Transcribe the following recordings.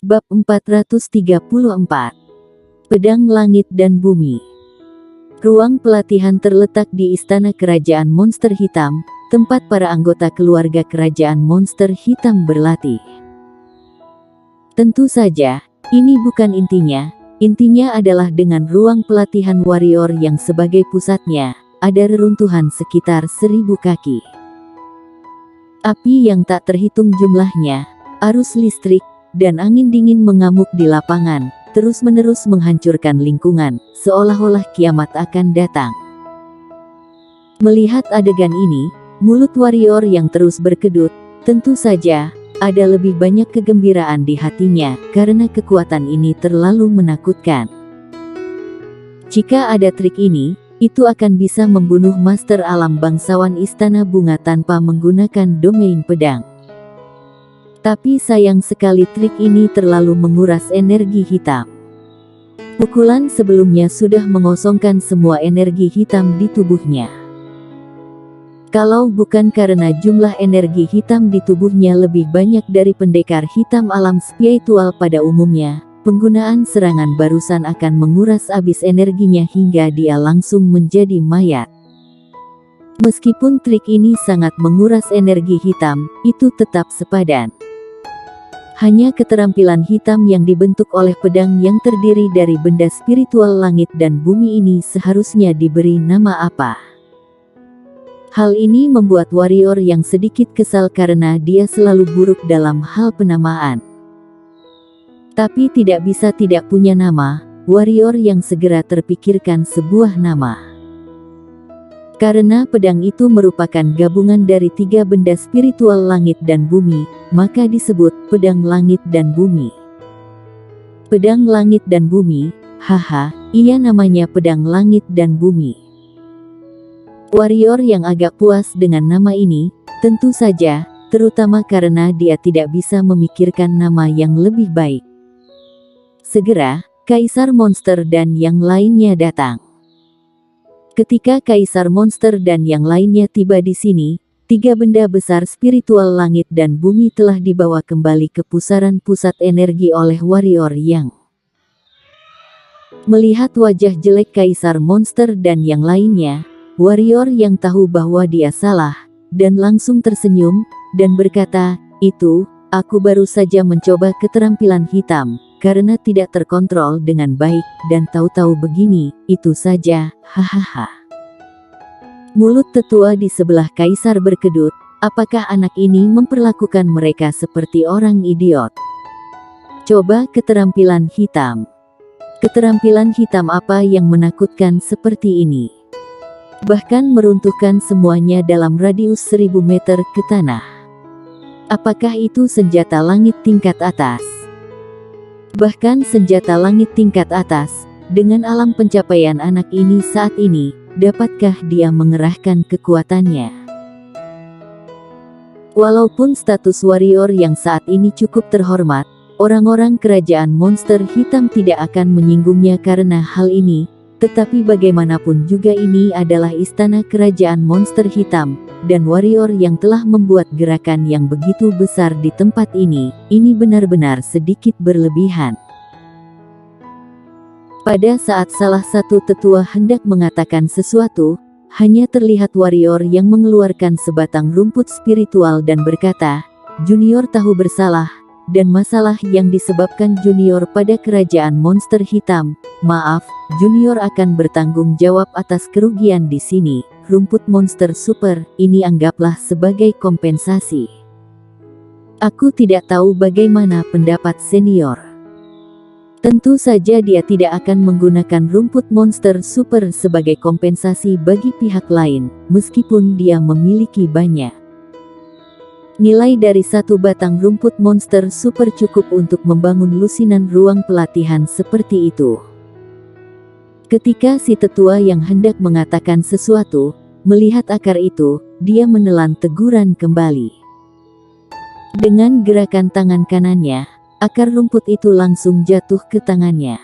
Bab 434. Pedang Langit dan Bumi. Ruang pelatihan terletak di Istana Kerajaan Monster Hitam, tempat para anggota keluarga Kerajaan Monster Hitam berlatih. Tentu saja, ini bukan intinya. Intinya adalah dengan ruang pelatihan warrior yang sebagai pusatnya, ada reruntuhan sekitar 1000 kaki. Api yang tak terhitung jumlahnya, arus listrik, dan angin dingin mengamuk di lapangan, terus-menerus menghancurkan lingkungan, seolah-olah kiamat akan datang. Melihat adegan ini, mulut warrior yang terus berkedut, tentu saja, ada lebih banyak kegembiraan di hatinya, karena kekuatan ini terlalu menakutkan. Jika ada trik ini, itu akan bisa membunuh master alam bangsawan Istana Bunga tanpa menggunakan domain pedang. Tapi sayang sekali trik ini terlalu menguras energi hitam. Pukulan sebelumnya sudah mengosongkan semua energi hitam di tubuhnya. Kalau bukan karena jumlah energi hitam di tubuhnya lebih banyak dari pendekar hitam alam spiritual pada umumnya, penggunaan serangan barusan akan menguras habis energinya hingga dia langsung menjadi mayat. Meskipun trik ini sangat menguras energi hitam, itu tetap sepadan. Hanya keterampilan hitam yang dibentuk oleh pedang yang terdiri dari benda spiritual langit dan bumi ini seharusnya diberi nama apa. Hal ini membuat warrior yang sedikit kesal karena dia selalu buruk dalam hal penamaan. Tapi tidak bisa tidak punya nama, warrior yang segera terpikirkan sebuah nama. Karena pedang itu merupakan gabungan dari 3 benda spiritual langit dan bumi, maka disebut pedang langit dan bumi. Pedang langit dan bumi, haha, iya namanya pedang langit dan bumi. Warrior yang agak puas dengan nama ini, tentu saja, terutama karena dia tidak bisa memikirkan nama yang lebih baik. Segera, Kaisar Monster dan yang lainnya datang. Ketika Kaisar Monster dan yang lainnya tiba di sini, 3 benda besar spiritual langit dan bumi telah dibawa kembali ke pusaran pusat energi oleh warrior yang. Melihat wajah jelek Kaisar Monster dan yang lainnya, warrior yang tahu bahwa dia salah, dan langsung tersenyum, dan berkata, "Itu, aku baru saja mencoba keterampilan hitam, karena tidak terkontrol dengan baik, dan tahu-tahu begini, itu saja, hahaha." Mulut tetua di sebelah Kaisar berkedut, apakah anak ini memperlakukan mereka seperti orang idiot? Coba keterampilan hitam. Keterampilan hitam apa yang menakutkan seperti ini? Bahkan meruntuhkan semuanya dalam radius 1000 meter ke tanah. Apakah itu senjata langit tingkat atas? Bahkan senjata langit tingkat atas, dengan alam pencapaian anak ini saat ini, dapatkah dia mengerahkan kekuatannya? Walaupun status warrior yang saat ini cukup terhormat, orang-orang kerajaan monster hitam tidak akan menyinggungnya karena hal ini, tetapi bagaimanapun juga ini adalah istana kerajaan monster hitam, dan warrior yang telah membuat gerakan yang begitu besar di tempat ini benar-benar sedikit berlebihan. Pada saat salah satu tetua hendak mengatakan sesuatu, hanya terlihat warrior yang mengeluarkan sebatang rumput spiritual dan berkata, "Junior tahu bersalah, dan masalah yang disebabkan Junior pada kerajaan monster hitam. Maaf, Junior akan bertanggung jawab atas kerugian di sini. Rumput monster super, ini anggaplah sebagai kompensasi." Aku tidak tahu bagaimana pendapat senior. Tentu saja dia tidak akan menggunakan rumput monster super sebagai kompensasi bagi pihak lain, meskipun dia memiliki banyak. Nilai dari 1 batang rumput monster super cukup untuk membangun lusinan ruang pelatihan seperti itu. Ketika si tetua yang hendak mengatakan sesuatu, melihat akar itu, dia menelan teguran kembali. Dengan gerakan tangan kanannya, akar rumput itu langsung jatuh ke tangannya.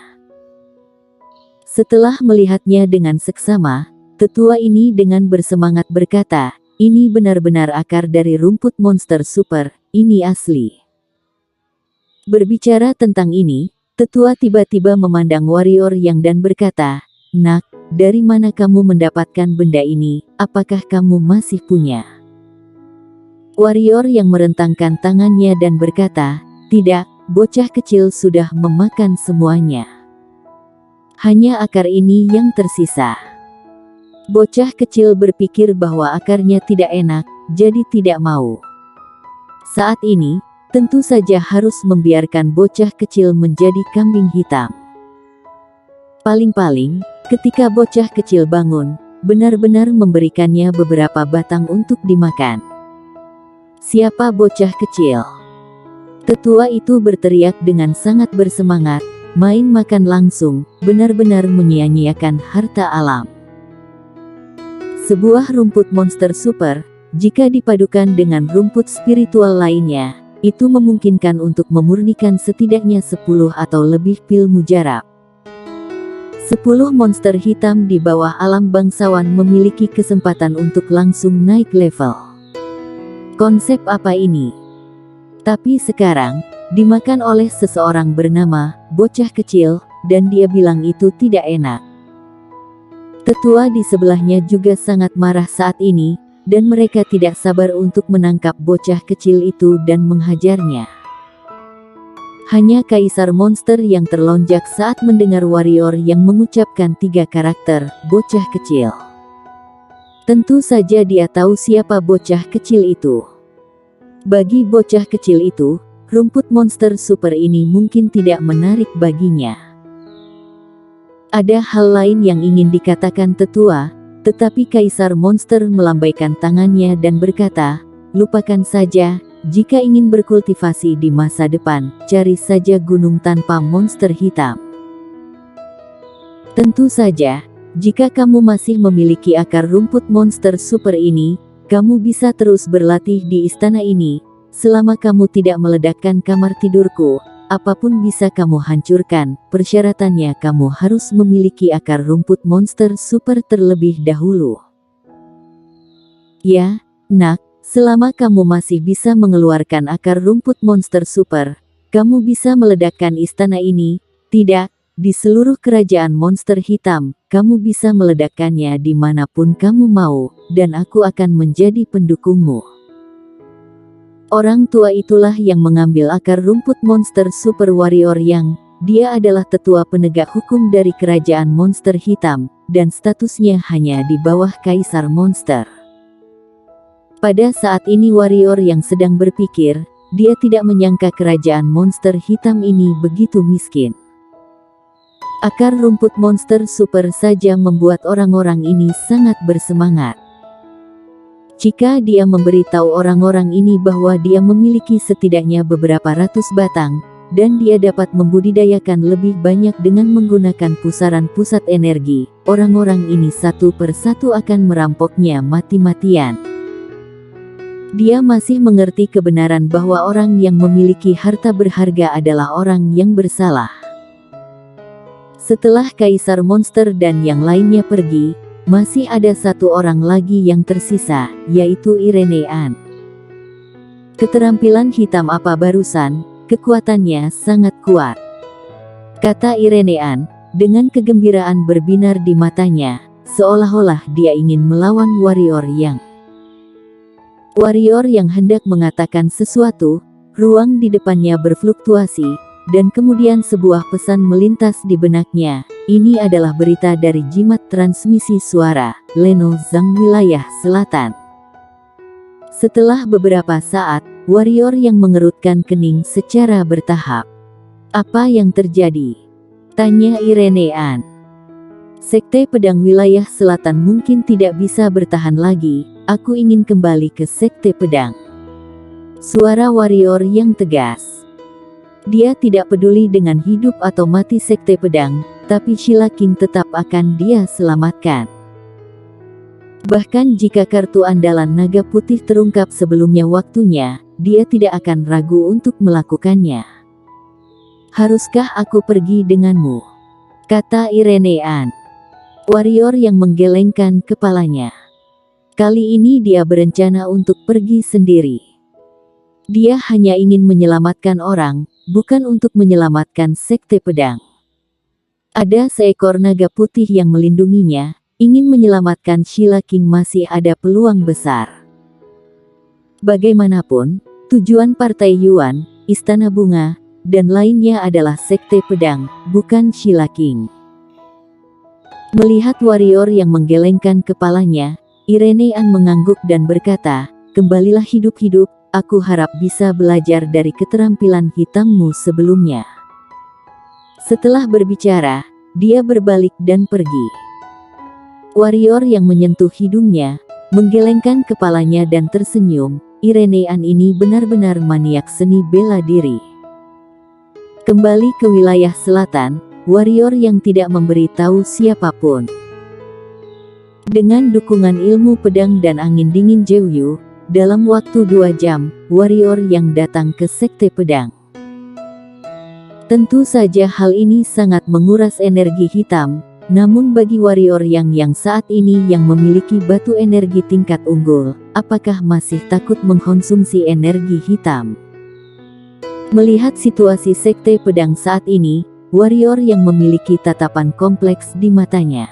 Setelah melihatnya dengan seksama, tetua ini dengan bersemangat berkata, "Ini benar-benar akar dari rumput monster super, ini asli." Berbicara tentang ini, tetua tiba-tiba memandang warrior yang dan berkata, "Nak, dari mana kamu mendapatkan benda ini? Apakah kamu masih punya?" Warrior yang merentangkan tangannya dan berkata, "Tidak, bocah kecil sudah memakan semuanya. Hanya akar ini yang tersisa." Bocah kecil berpikir bahwa akarnya tidak enak, jadi tidak mau. Saat ini, tentu saja harus membiarkan bocah kecil menjadi kambing hitam. Paling-paling, ketika bocah kecil bangun, benar-benar memberikannya beberapa batang untuk dimakan. "Siapa bocah kecil?" Tetua itu berteriak dengan sangat bersemangat, "Main makan langsung, benar-benar menyia-nyiakan harta alam." Sebuah rumput monster super, jika dipadukan dengan rumput spiritual lainnya, itu memungkinkan untuk memurnikan setidaknya 10 atau lebih pil mujarab. 10 monster hitam di bawah alam bangsawan memiliki kesempatan untuk langsung naik level. Konsep apa ini? Tapi sekarang, dimakan oleh seseorang bernama bocah kecil, dan dia bilang itu tidak enak. Tetua di sebelahnya juga sangat marah saat ini, dan mereka tidak sabar untuk menangkap bocah kecil itu dan menghajarnya. Hanya Kaisar Monster yang terlonjak saat mendengar warrior yang mengucapkan 3 karakter, bocah kecil. Tentu saja dia tahu siapa bocah kecil itu. Bagi bocah kecil itu, rumput monster super ini mungkin tidak menarik baginya. Ada hal lain yang ingin dikatakan tetua, tetapi Kaisar Monster melambaikan tangannya dan berkata, "Lupakan saja, jika ingin berkultivasi di masa depan, cari saja gunung tanpa monster hitam." Tentu saja, jika kamu masih memiliki akar rumput monster super ini, kamu bisa terus berlatih di istana ini, selama kamu tidak meledakkan kamar tidurku. Apapun bisa kamu hancurkan, persyaratannya kamu harus memiliki akar rumput monster super terlebih dahulu. Ya, nak, selama kamu masih bisa mengeluarkan akar rumput monster super, kamu bisa meledakkan istana ini. Tidak, di seluruh kerajaan monster hitam, kamu bisa meledakkannya dimanapun kamu mau, dan aku akan menjadi pendukungmu. Orang tua itulah yang mengambil akar rumput monster super warrior yang, dia adalah tetua penegak hukum dari kerajaan monster hitam, dan statusnya hanya di bawah Kaisar Monster. Pada saat ini warrior yang sedang berpikir, dia tidak menyangka kerajaan monster hitam ini begitu miskin. Akar rumput monster super saja membuat orang-orang ini sangat bersemangat. Jika dia memberitahu orang-orang ini bahwa dia memiliki setidaknya beberapa ratus batang, dan dia dapat membudidayakan lebih banyak dengan menggunakan pusaran pusat energi, orang-orang ini satu persatu akan merampoknya mati-matian. Dia masih mengerti kebenaran bahwa orang yang memiliki harta berharga adalah orang yang bersalah. Setelah Kaisar Monster dan yang lainnya pergi, masih ada satu orang lagi yang tersisa, yaitu Irenean. "Keterampilan hitam apa barusan? Kekuatannya sangat kuat," kata Irenean, dengan kegembiraan berbinar di matanya, seolah-olah dia ingin melawan warrior yang hendak mengatakan sesuatu. Ruang di depannya berfluktuasi, dan kemudian sebuah pesan melintas di benaknya. Ini adalah berita dari jimat transmisi suara, Leno Zhang wilayah selatan. Setelah beberapa saat, warrior yang mengerutkan kening secara bertahap. "Apa yang terjadi?" tanya Irenean. "Sekte pedang wilayah selatan mungkin tidak bisa bertahan lagi, aku ingin kembali ke sekte pedang." Suara warrior yang tegas. Dia tidak peduli dengan hidup atau mati sekte pedang, tapi Sheila King tetap akan dia selamatkan. Bahkan jika kartu andalan naga putih terungkap sebelumnya waktunya, dia tidak akan ragu untuk melakukannya. "Haruskah aku pergi denganmu?" kata Irenean. Warrior yang menggelengkan kepalanya. Kali ini dia berencana untuk pergi sendiri. Dia hanya ingin menyelamatkan orang, bukan untuk menyelamatkan Sekte Pedang. Ada seekor naga putih yang melindunginya, ingin menyelamatkan Sheila King masih ada peluang besar. Bagaimanapun, tujuan Partai Yuan, Istana Bunga, dan lainnya adalah Sekte Pedang, bukan Sheila King. Melihat warrior yang menggelengkan kepalanya, Irene An mengangguk dan berkata, "Kembalilah hidup-hidup, aku harap bisa belajar dari keterampilan hitammu sebelumnya." Setelah berbicara, dia berbalik dan pergi. Warrior yang menyentuh hidungnya, menggelengkan kepalanya dan tersenyum. Irene An ini benar-benar maniak seni bela diri. Kembali ke wilayah selatan, warrior yang tidak memberi tahu siapapun. Dengan dukungan ilmu pedang dan angin dingin Jeoyu, dalam waktu 2 jam, warrior yang datang ke Sekte Pedang. Tentu saja hal ini sangat menguras energi hitam, namun bagi warrior yang saat ini yang memiliki batu energi tingkat unggul, apakah masih takut mengkonsumsi energi hitam? Melihat situasi Sekte Pedang saat ini, warrior yang memiliki tatapan kompleks di matanya.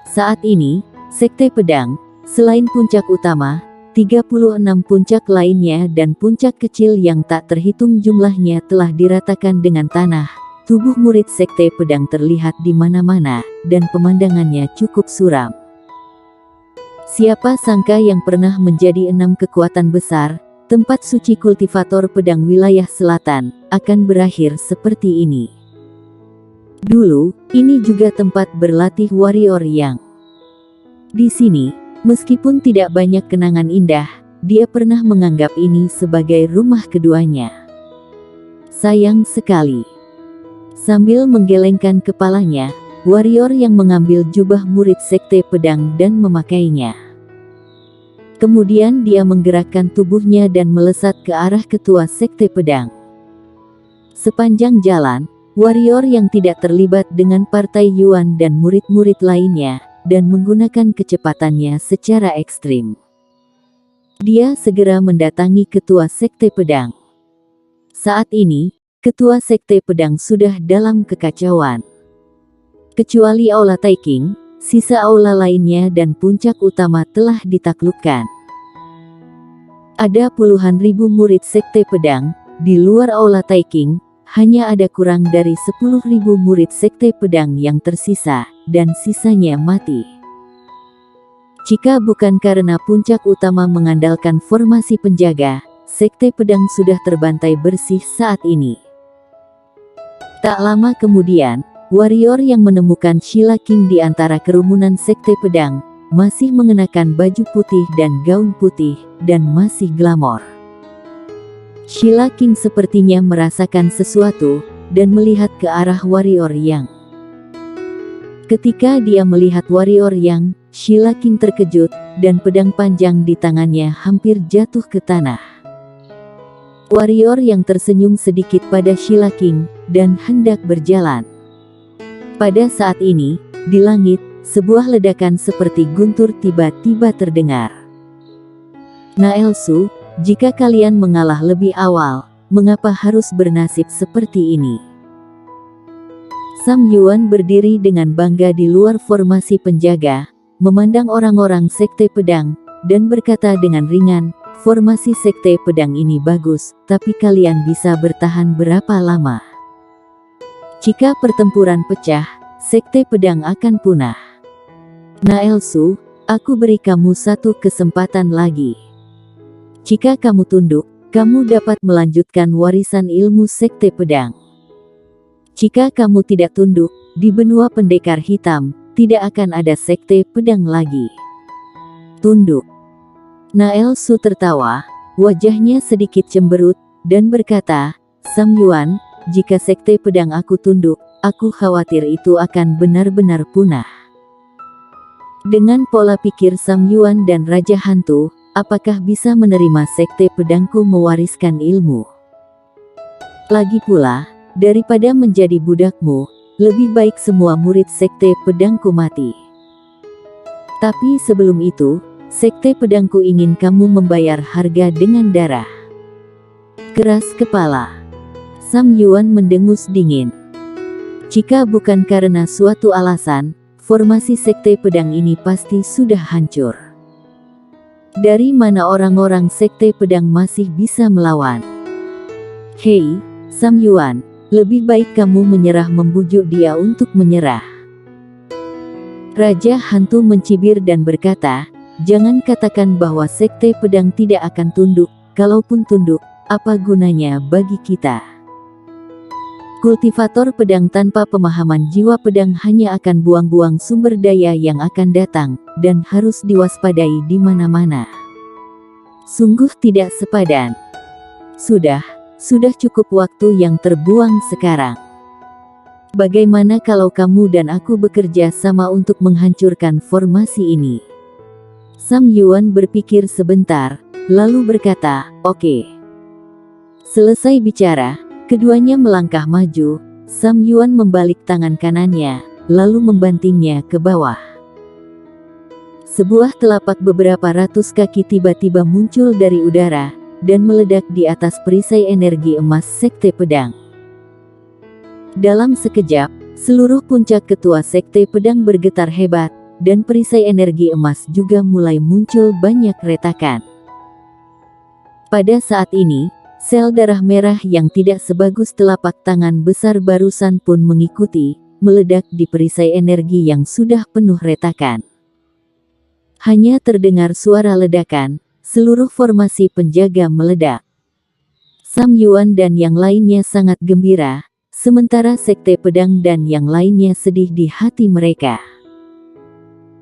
Saat ini, Sekte Pedang, selain puncak utama, 36 puncak lainnya dan puncak kecil yang tak terhitung jumlahnya telah diratakan dengan tanah. Tubuh murid Sekte Pedang terlihat di mana-mana, dan pemandangannya cukup suram. Siapa sangka yang pernah menjadi 6 kekuatan besar, tempat suci kultivator pedang wilayah selatan, akan berakhir seperti ini. Dulu, ini juga tempat berlatih warrior yang. Di sini, meskipun tidak banyak kenangan indah, dia pernah menganggap ini sebagai rumah keduanya. Sayang sekali. Sambil menggelengkan kepalanya, warrior yang mengambil jubah murid Sekte Pedang dan memakainya. Kemudian dia menggerakkan tubuhnya dan melesat ke arah ketua Sekte Pedang. Sepanjang jalan, warrior yang tidak terlibat dengan Partai Yuan dan murid-murid lainnya, dan menggunakan kecepatannya secara ekstrim. Dia segera mendatangi ketua Sekte Pedang. Saat ini, ketua Sekte Pedang sudah dalam kekacauan. Kecuali Aula Taiking, sisa aula lainnya dan puncak utama telah ditaklukkan. Ada puluhan ribu murid Sekte Pedang, di luar Aula Taiking, hanya ada kurang dari 10.000 murid Sekte Pedang yang tersisa, dan sisanya mati. Jika bukan karena puncak utama mengandalkan formasi penjaga, Sekte Pedang sudah terbantai bersih saat ini. Tak lama kemudian, warrior yang menemukan Sheila King di antara kerumunan Sekte Pedang, masih mengenakan baju putih dan gaun putih, dan masih glamor. Sheila King sepertinya merasakan sesuatu, dan melihat ke arah warrior yang. Ketika dia melihat warrior yang, Sheila King terkejut, dan pedang panjang di tangannya hampir jatuh ke tanah. Warrior yang tersenyum sedikit pada Sheila King, dan hendak berjalan. Pada saat ini, di langit, sebuah ledakan seperti guntur tiba-tiba terdengar. Naelsu, jika kalian mengalah lebih awal, mengapa harus bernasib seperti ini? Sam Yuan berdiri dengan bangga di luar formasi penjaga, memandang orang-orang Sekte Pedang, dan berkata dengan ringan, "Formasi Sekte Pedang ini bagus, tapi kalian bisa bertahan berapa lama? Jika pertempuran pecah, Sekte Pedang akan punah. Naelsu, aku beri kamu satu kesempatan lagi. Jika kamu tunduk, kamu dapat melanjutkan warisan ilmu Sekte Pedang. Jika kamu tidak tunduk, di benua pendekar hitam, tidak akan ada Sekte Pedang lagi. Tunduk." Naelsu tertawa, wajahnya sedikit cemberut, dan berkata, "Sam Yuan, jika Sekte Pedang aku tunduk, aku khawatir itu akan benar-benar punah." Dengan pola pikir Sam Yuan dan Raja Hantu, apakah bisa menerima Sekte Pedangku mewariskan ilmu? Lagi pula, daripada menjadi budakmu, lebih baik semua murid Sekte Pedangku mati. Tapi sebelum itu, Sekte Pedangku ingin kamu membayar harga dengan darah. Keras kepala. Sam Yuan mendengus dingin. Jika bukan karena suatu alasan, formasi Sekte Pedang ini pasti sudah hancur. Dari mana orang-orang Sekte Pedang masih bisa melawan? Hei, Sam Yuan, lebih baik kamu menyerah, membujuk dia untuk menyerah. Raja Hantu mencibir dan berkata, jangan katakan bahwa Sekte Pedang tidak akan tunduk, kalaupun tunduk, apa gunanya bagi kita? Kultivator pedang tanpa pemahaman jiwa pedang hanya akan buang-buang sumber daya yang akan datang, dan harus diwaspadai di mana-mana. Sungguh tidak sepadan. Sudah cukup waktu yang terbuang sekarang. Bagaimana kalau kamu dan aku bekerja sama untuk menghancurkan formasi ini? Sam Yuan berpikir sebentar, lalu berkata, oke. Selesai bicara, keduanya melangkah maju. Sam Yuan membalik tangan kanannya, lalu membantingnya ke bawah. Sebuah telapak beberapa ratus kaki tiba-tiba muncul dari udara, dan meledak di atas perisai energi emas Sekte Pedang. Dalam sekejap, seluruh puncak ketua Sekte Pedang bergetar hebat, dan perisai energi emas juga mulai muncul banyak retakan. Pada saat ini, sel darah merah yang tidak sebagus telapak tangan besar barusan pun mengikuti, meledak di perisai energi yang sudah penuh retakan. Hanya terdengar suara ledakan, seluruh formasi penjaga meledak. Sam Yuan dan yang lainnya sangat gembira, sementara Sekte Pedang dan yang lainnya sedih di hati mereka.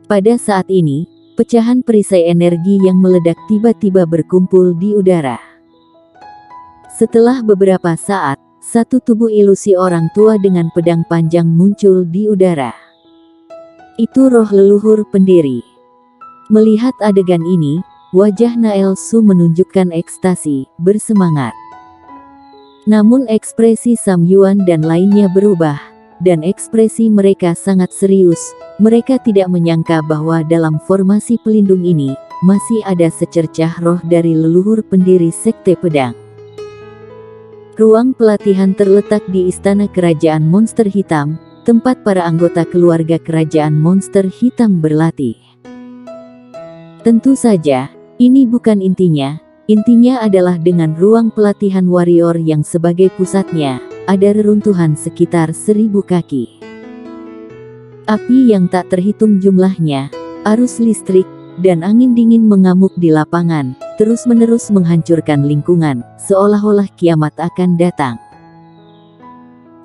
Pada saat ini, pecahan perisai energi yang meledak tiba-tiba berkumpul di udara. Setelah beberapa saat, satu tubuh ilusi orang tua dengan pedang panjang muncul di udara. Itu roh leluhur pendiri. Melihat adegan ini, wajah Nael Su menunjukkan ekstasi, bersemangat. Namun ekspresi Sam Yuan dan lainnya berubah, dan ekspresi mereka sangat serius. Mereka tidak menyangka bahwa dalam formasi pelindung ini, masih ada secercah roh dari leluhur pendiri Sekte Pedang. Ruang pelatihan terletak di Istana Kerajaan Monster Hitam, tempat para anggota keluarga Kerajaan Monster Hitam berlatih. Tentu saja, ini bukan intinya. Intinya adalah dengan ruang pelatihan warrior yang sebagai pusatnya, ada reruntuhan sekitar 1000 kaki. Api yang tak terhitung jumlahnya, arus listrik, dan angin dingin mengamuk di lapangan, terus-menerus menghancurkan lingkungan, seolah-olah kiamat akan datang.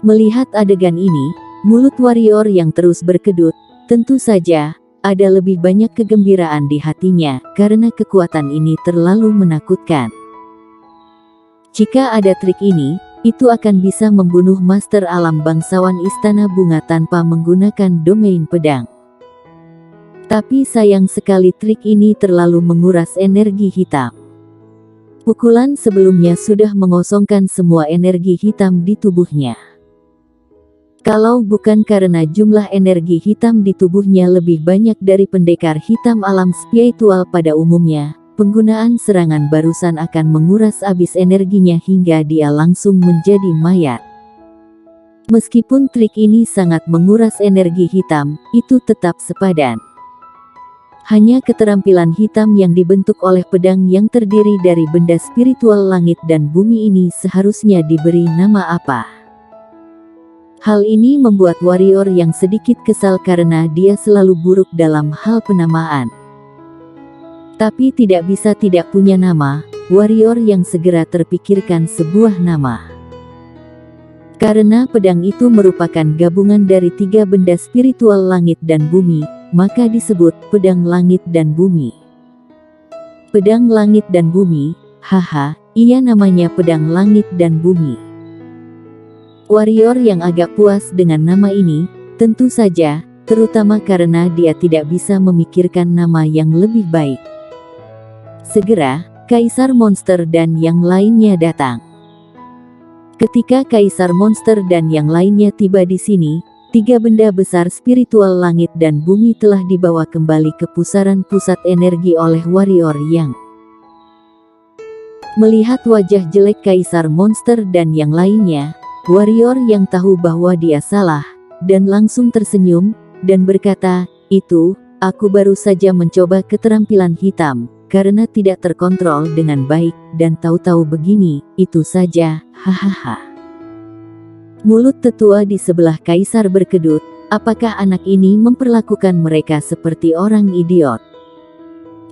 Melihat adegan ini, mulut warrior yang terus berkedut, tentu saja, ada lebih banyak kegembiraan di hatinya, karena kekuatan ini terlalu menakutkan. Jika ada trik ini, itu akan bisa membunuh Master Alam bangsawan Istana Bunga tanpa menggunakan domain pedang. Tapi sayang sekali trik ini terlalu menguras energi hitam. Pukulan sebelumnya sudah mengosongkan semua energi hitam di tubuhnya. Kalau bukan karena jumlah energi hitam di tubuhnya lebih banyak dari pendekar hitam alam spiritual pada umumnya, penggunaan serangan barusan akan menguras habis energinya hingga dia langsung menjadi mayat. Meskipun trik ini sangat menguras energi hitam, itu tetap sepadan. Hanya keterampilan hitam yang dibentuk oleh pedang yang terdiri dari benda spiritual langit dan bumi ini seharusnya diberi nama apa. Hal ini membuat warrior yang sedikit kesal karena dia selalu buruk dalam hal penamaan. Tapi tidak bisa tidak punya nama, warrior yang segera terpikirkan sebuah nama. Karena pedang itu merupakan gabungan dari 3 benda spiritual langit dan bumi, maka disebut pedang langit dan bumi. Pedang langit dan bumi, haha, iya namanya pedang langit dan bumi. Warrior yang agak puas dengan nama ini, tentu saja, terutama karena dia tidak bisa memikirkan nama yang lebih baik. Segera, Kaisar Monster dan yang lainnya datang. Ketika Kaisar Monster dan yang lainnya tiba di sini, 3 benda besar spiritual langit dan bumi telah dibawa kembali ke pusaran pusat energi oleh warrior yang Melihat wajah jelek Kaisar Monster dan yang lainnya, warrior yang tahu bahwa dia salah, dan langsung tersenyum, dan berkata, "Itu, aku baru saja mencoba keterampilan hitam, karena tidak terkontrol dengan baik, dan tahu-tahu begini, itu saja, hahaha." Mulut tetua di sebelah Kaisar berkedut, apakah anak ini memperlakukan mereka seperti orang idiot?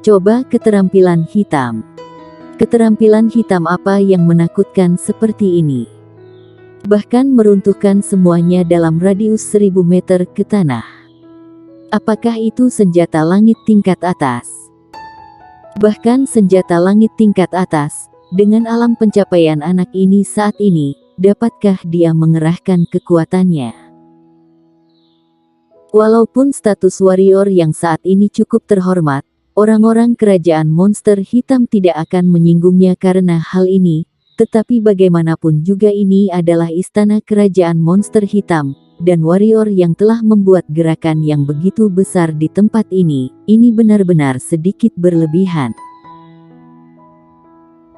Coba keterampilan hitam. Keterampilan hitam apa yang menakutkan seperti ini? Bahkan meruntuhkan semuanya dalam radius 1000 meter ke tanah. Apakah itu senjata langit tingkat atas? Bahkan senjata langit tingkat atas, dengan alam pencapaian anak ini saat ini, dapatkah dia mengerahkan kekuatannya? Walaupun status warrior yang saat ini cukup terhormat, orang-orang kerajaan monster hitam tidak akan menyinggungnya karena hal ini, tetapi bagaimanapun juga ini adalah istana kerajaan monster hitam, dan warrior yang telah membuat gerakan yang begitu besar di tempat ini benar-benar sedikit berlebihan.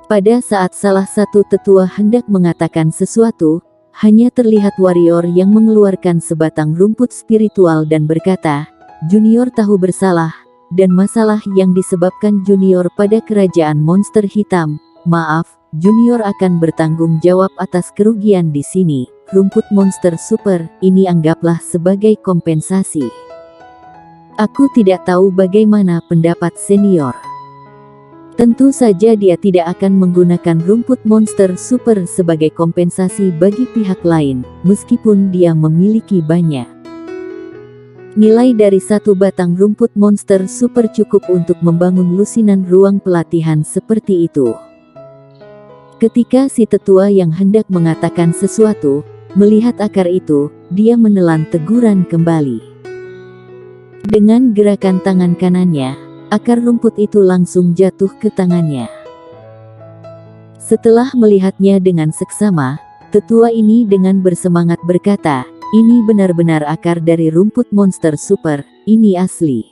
Pada saat salah satu tetua hendak mengatakan sesuatu, hanya terlihat warrior yang mengeluarkan sebatang rumput spiritual dan berkata, "Junior tahu bersalah, dan masalah yang disebabkan Junior pada kerajaan monster hitam. Maaf, Junior akan bertanggung jawab atas kerugian di sini. Rumput monster super, ini anggaplah sebagai kompensasi." Aku tidak tahu bagaimana pendapat senior. Tentu saja dia tidak akan menggunakan rumput monster super sebagai kompensasi bagi pihak lain, meskipun dia memiliki banyak. Nilai dari satu batang rumput monster super cukup untuk membangun lusinan ruang pelatihan seperti itu. Ketika si tetua yang hendak mengatakan sesuatu, melihat akar itu, dia menelan teguran kembali. Dengan gerakan tangan kanannya, akar rumput itu langsung jatuh ke tangannya. Setelah melihatnya dengan seksama, tetua ini dengan bersemangat berkata, "Ini benar-benar akar dari rumput monster super, ini asli."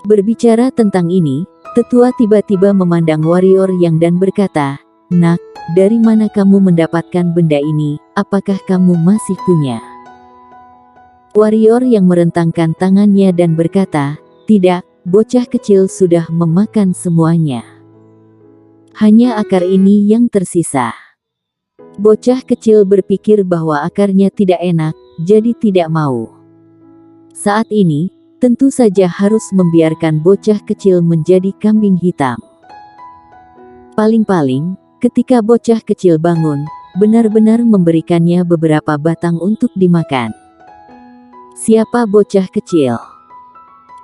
Berbicara tentang ini, tetua tiba-tiba memandang warrior yang dan berkata, "Nak, dari mana kamu mendapatkan benda ini? Apakah kamu masih punya?" Warrior yang merentangkan tangannya dan berkata, "Tidak, bocah kecil sudah memakan semuanya. Hanya akar ini yang tersisa." Bocah kecil berpikir bahwa akarnya tidak enak, jadi tidak mau. Saat ini, tentu saja harus membiarkan bocah kecil menjadi kambing hitam. Paling-paling, ketika bocah kecil bangun, benar-benar memberikannya beberapa batang untuk dimakan. "Siapa bocah kecil?"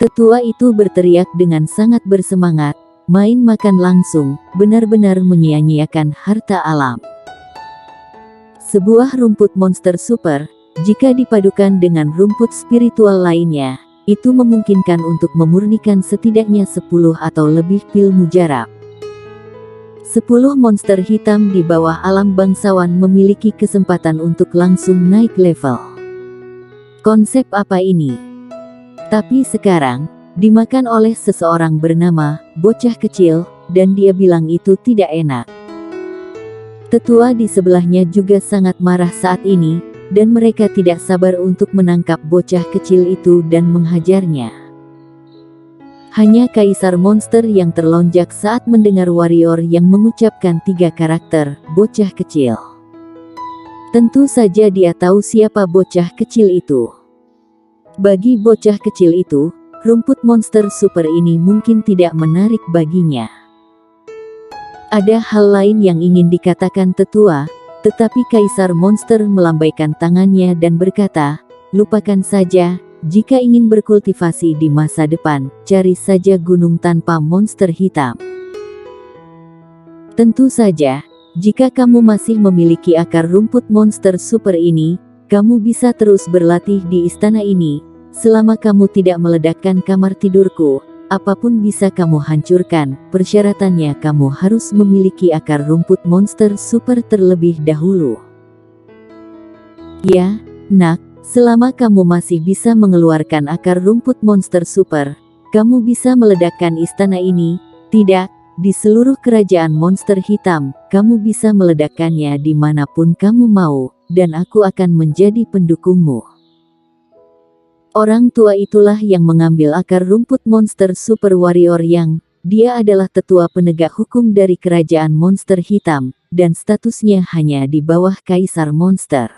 Tetua itu berteriak dengan sangat bersemangat, "Main makan langsung, benar-benar menyia-nyiakan harta alam." Sebuah rumput monster super, jika dipadukan dengan rumput spiritual lainnya, itu memungkinkan untuk memurnikan setidaknya 10 atau lebih pil mujarab. 10 monster hitam di bawah alam bangsawan memiliki kesempatan untuk langsung naik level. Konsep apa ini? Tapi sekarang, dimakan oleh seseorang bernama bocah kecil, dan dia bilang itu tidak enak. Tetua di sebelahnya juga sangat marah saat ini, dan mereka tidak sabar untuk menangkap bocah kecil itu dan menghajarnya. Hanya Kaisar Monster yang terlonjak saat mendengar warrior yang mengucapkan 3 karakter, bocah kecil. Tentu saja dia tahu siapa bocah kecil itu. Bagi bocah kecil itu, rumput monster super ini mungkin tidak menarik baginya. Ada hal lain yang ingin dikatakan tetua, tetapi Kaisar Monster melambaikan tangannya dan berkata, "Lupakan saja, jika ingin berkultivasi di masa depan, cari saja gunung tanpa monster hitam." Tentu saja, jika kamu masih memiliki akar rumput monster super ini, kamu bisa terus berlatih di istana ini, selama kamu tidak meledakkan kamar tidurku. Apapun bisa kamu hancurkan, persyaratannya kamu harus memiliki akar rumput monster super terlebih dahulu. Ya, nak, selama kamu masih bisa mengeluarkan akar rumput monster super, kamu bisa meledakkan istana ini. Tidak, di seluruh kerajaan monster hitam. Kamu bisa meledakkannya dimanapun kamu mau, dan aku akan menjadi pendukungmu. Orang tua itulah yang mengambil akar rumput monster Super Warrior yang dia adalah tetua penegak hukum dari kerajaan monster hitam, dan statusnya hanya di bawah Kaisar Monster.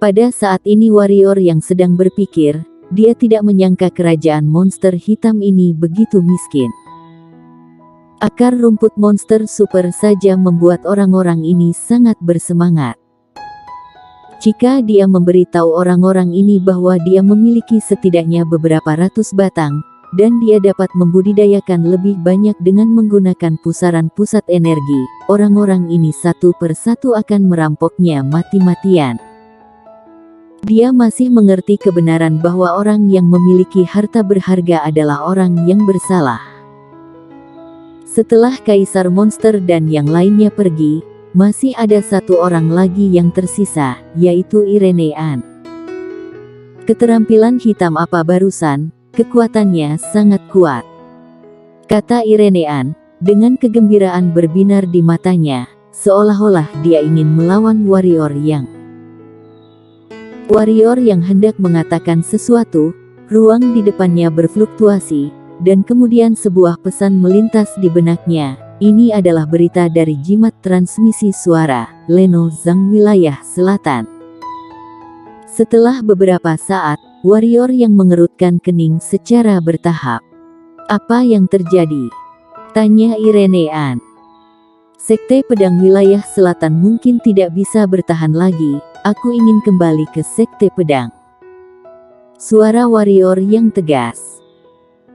Pada saat ini warrior yang sedang berpikir, dia tidak menyangka kerajaan monster hitam ini begitu miskin. Akar rumput monster super saja membuat orang-orang ini sangat bersemangat. Jika dia memberitahu orang-orang ini bahwa dia memiliki setidaknya beberapa ratus batang, dan dia dapat membudidayakan lebih banyak dengan menggunakan pusaran pusat energi, orang-orang ini satu persatu akan merampoknya mati-matian. Dia masih mengerti kebenaran bahwa orang yang memiliki harta berharga adalah orang yang bersalah. Setelah Kaisar Monster dan yang lainnya pergi, masih ada satu orang lagi yang tersisa, yaitu Irene Ann. Keterampilan hitam apa barusan, kekuatannya sangat kuat, kata Irene Ann, dengan kegembiraan berbinar di matanya, seolah-olah dia ingin melawan warrior yang hendak mengatakan sesuatu. Ruang di depannya berfluktuasi, dan kemudian sebuah pesan melintas di benaknya. Ini adalah berita dari jimat transmisi suara, Leno Zhang wilayah selatan. Setelah beberapa saat, warrior yang mengerutkan kening secara bertahap. Apa yang terjadi? Tanya Irene Ann. Sekte Pedang wilayah selatan mungkin tidak bisa bertahan lagi. Aku ingin kembali ke Sekte Pedang. Suara warrior yang tegas.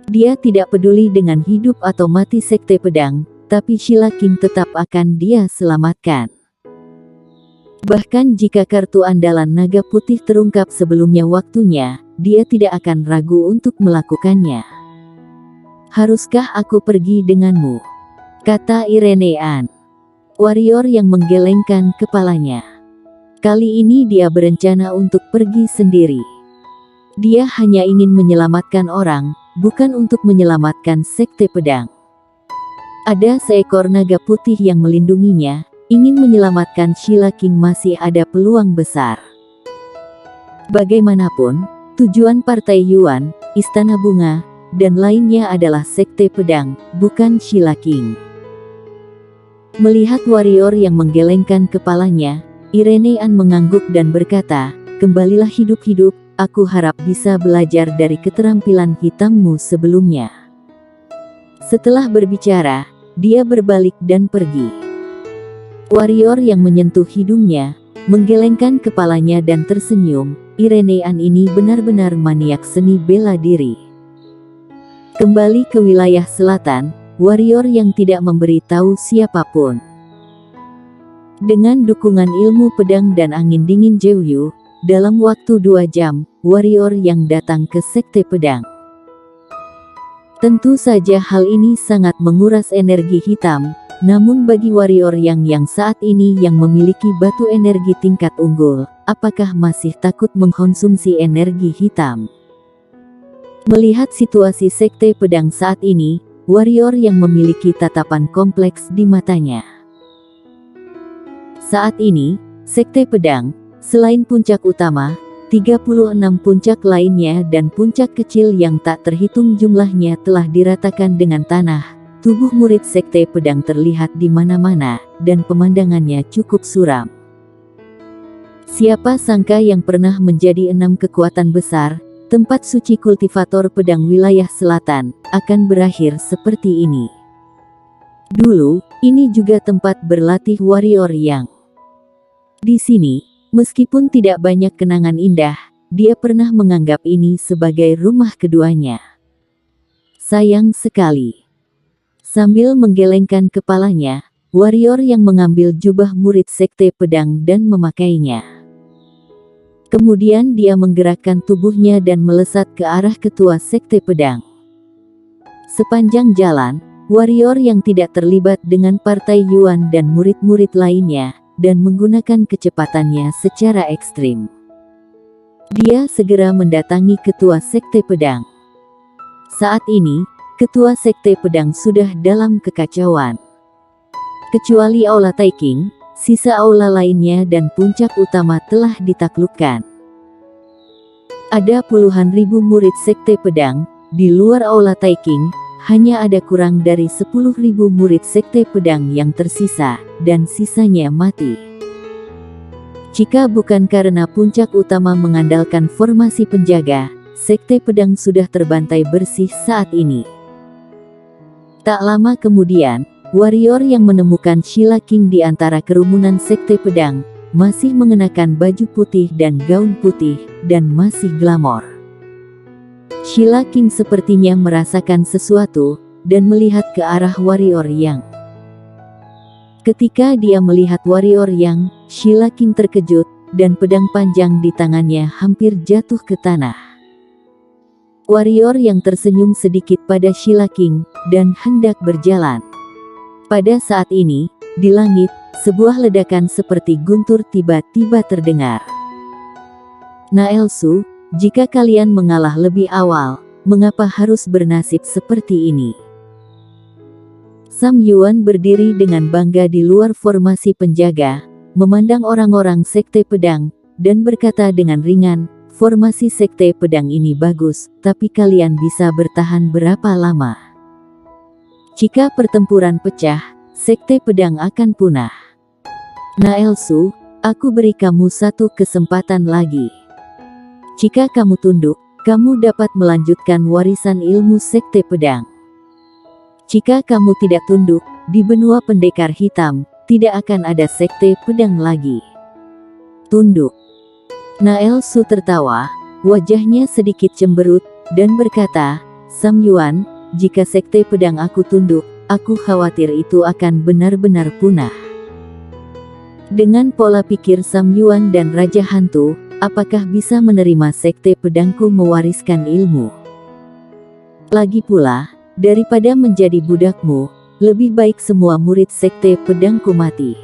Dia tidak peduli dengan hidup atau mati Sekte Pedang, tapi Sheila King tetap akan dia selamatkan. Bahkan jika kartu andalan naga putih terungkap sebelumnya waktunya, dia tidak akan ragu untuk melakukannya. Haruskah aku pergi denganmu? Kata Irene Ann. Warrior yang menggelengkan kepalanya. Kali ini dia berencana untuk pergi sendiri. Dia hanya ingin menyelamatkan orang, bukan untuk menyelamatkan Sekte Pedang. Ada seekor naga putih yang melindunginya, ingin menyelamatkan Sheila King masih ada peluang besar. Bagaimanapun, tujuan Partai Yuan, Istana Bunga, dan lainnya adalah Sekte Pedang, bukan Sheila King. Melihat warrior yang menggelengkan kepalanya, Irene Ann mengangguk dan berkata, "Kembalilah hidup-hidup, aku harap bisa belajar dari keterampilan hitammu sebelumnya." Setelah berbicara, dia berbalik dan pergi. Warrior yang menyentuh hidungnya, menggelengkan kepalanya dan tersenyum. Irene Ann ini benar-benar maniak seni bela diri. Kembali ke wilayah selatan, warrior yang tidak memberitahu siapapun. Dengan dukungan ilmu pedang dan angin dingin Jeuyu, dalam waktu 2 jam, warrior yang datang ke Sekte Pedang. Tentu saja hal ini sangat menguras energi hitam, namun bagi warrior yang saat ini yang memiliki batu energi tingkat unggul, apakah masih takut mengkonsumsi energi hitam? Melihat situasi Sekte Pedang saat ini, warrior yang memiliki tatapan kompleks di matanya. Saat ini, Sekte Pedang, selain puncak utama, 36 puncak lainnya dan puncak kecil yang tak terhitung jumlahnya telah diratakan dengan tanah. Tubuh murid Sekte Pedang terlihat di mana-mana, dan pemandangannya cukup suram. Siapa sangka yang pernah menjadi 6 kekuatan besar, tempat suci kultivator pedang wilayah selatan, akan berakhir seperti ini. Dulu, ini juga tempat berlatih warrior yang. Di sini, meskipun tidak banyak kenangan indah, dia pernah menganggap ini sebagai rumah keduanya. Sayang sekali. Sambil menggelengkan kepalanya, warrior yang mengambil jubah murid Sekte Pedang dan memakainya. Kemudian dia menggerakkan tubuhnya dan melesat ke arah ketua Sekte Pedang. Sepanjang jalan, warrior yang tidak terlibat dengan Partai Yuan dan murid-murid lainnya, dan menggunakan kecepatannya secara ekstrim. Dia segera mendatangi ketua Sekte Pedang. Saat ini, ketua Sekte Pedang sudah dalam kekacauan. Kecuali Aula Taikeng, sisa aula lainnya dan puncak utama telah ditaklukkan. Ada puluhan ribu murid Sekte Pedang, di luar Aula Taikeng, hanya ada kurang dari 10.000 murid Sekte Pedang yang tersisa, dan sisanya mati. Jika bukan karena puncak utama mengandalkan formasi penjaga, Sekte Pedang sudah terbantai bersih saat ini. Tak lama kemudian, warrior yang menemukan Sheila King di antara kerumunan Sekte Pedang, masih mengenakan baju putih dan gaun putih, dan masih glamor. Sheila King sepertinya merasakan sesuatu, dan melihat ke arah warrior yang. Ketika dia melihat warrior yang, Sheila King terkejut, dan pedang panjang di tangannya hampir jatuh ke tanah. Warrior yang tersenyum sedikit pada Sheila King, dan hendak berjalan. Pada saat ini, di langit, sebuah ledakan seperti guntur tiba-tiba terdengar. Naelsu, jika kalian mengalah lebih awal, mengapa harus bernasib seperti ini? Sam Yuan berdiri dengan bangga di luar formasi penjaga, memandang orang-orang Sekte Pedang, dan berkata dengan ringan, formasi Sekte Pedang ini bagus, tapi kalian bisa bertahan berapa lama? Jika pertempuran pecah, Sekte Pedang akan punah. Naelsu, aku beri kamu satu kesempatan lagi. Jika kamu tunduk, kamu dapat melanjutkan warisan ilmu Sekte Pedang. Jika kamu tidak tunduk, di benua pendekar hitam, tidak akan ada Sekte Pedang lagi. Tunduk. Naelsu tertawa, wajahnya sedikit cemberut, dan berkata, Sam Yuan, jika Sekte Pedang aku tunduk, aku khawatir itu akan benar-benar punah. Dengan pola pikir Sam Yuan dan Raja Hantu, apakah bisa menerima Sekte Pedangku mewariskan ilmu? Lagi pula, daripada menjadi budakmu, lebih baik semua murid Sekte Pedangku mati.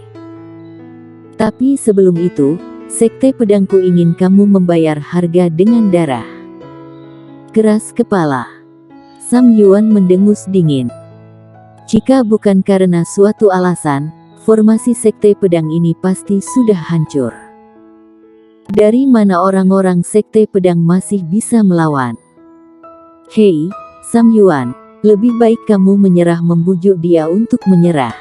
Tapi sebelum itu, Sekte Pedangku ingin kamu membayar harga dengan darah. Keras kepala. Sam Yuan mendengus dingin. Jika bukan karena suatu alasan, formasi Sekte Pedang ini pasti sudah hancur. Dari mana orang-orang Sekte Pedang masih bisa melawan? Hei, Sam Yuan, lebih baik kamu menyerah, membujuk dia untuk menyerah.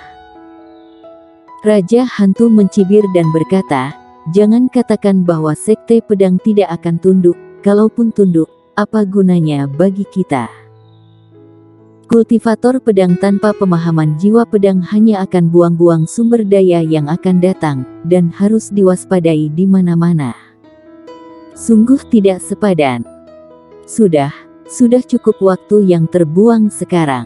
Raja Hantu mencibir dan berkata, jangan katakan bahwa Sekte Pedang tidak akan tunduk, kalaupun tunduk, apa gunanya bagi kita? Kultivator pedang tanpa pemahaman jiwa pedang hanya akan buang-buang sumber daya yang akan datang, dan harus diwaspadai di mana-mana. Sungguh tidak sepadan. Sudah cukup waktu yang terbuang sekarang.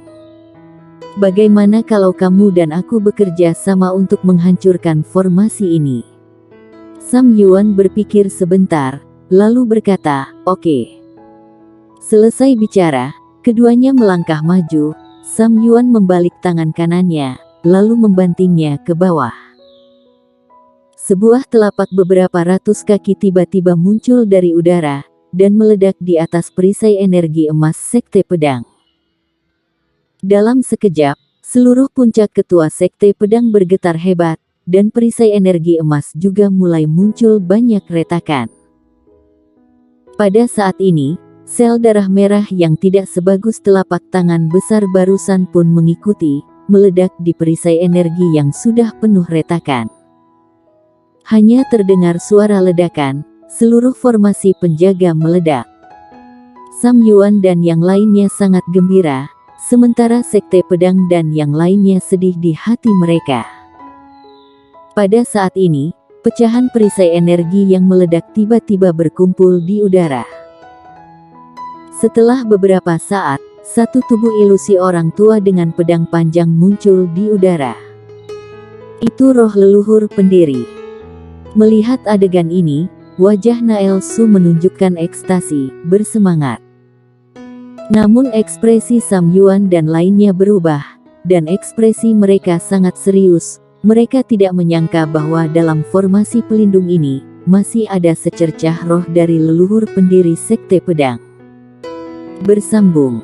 Bagaimana kalau kamu dan aku bekerja sama untuk menghancurkan formasi ini? Sam Yuan berpikir sebentar, lalu berkata, oke. Selesai bicara, keduanya melangkah maju. Sam Yuan membalik tangan kanannya, lalu membantingnya ke bawah. Sebuah telapak beberapa ratus kaki tiba-tiba muncul dari udara, dan meledak di atas perisai energi emas Sekte Pedang. Dalam sekejap, seluruh puncak ketua Sekte Pedang bergetar hebat, dan perisai energi emas juga mulai muncul banyak retakan. Pada saat ini, sel darah merah yang tidak sebagus telapak tangan besar barusan pun mengikuti, meledak di perisai energi yang sudah penuh retakan. Hanya terdengar suara ledakan, seluruh formasi penjaga meledak. Sam Yuan dan yang lainnya sangat gembira, sementara Sekte Pedang dan yang lainnya sedih di hati mereka. Pada saat ini, pecahan perisai energi yang meledak tiba-tiba berkumpul di udara. Setelah beberapa saat, satu tubuh ilusi orang tua dengan pedang panjang muncul di udara. Itu roh leluhur pendiri. Melihat adegan ini, wajah Naelsu menunjukkan ekstasi, bersemangat. Namun ekspresi Sam Yuan dan lainnya berubah, dan ekspresi mereka sangat serius. Mereka tidak menyangka bahwa dalam formasi pelindung ini, masih ada secercah roh dari leluhur pendiri Sekte Pedang. Bersambung.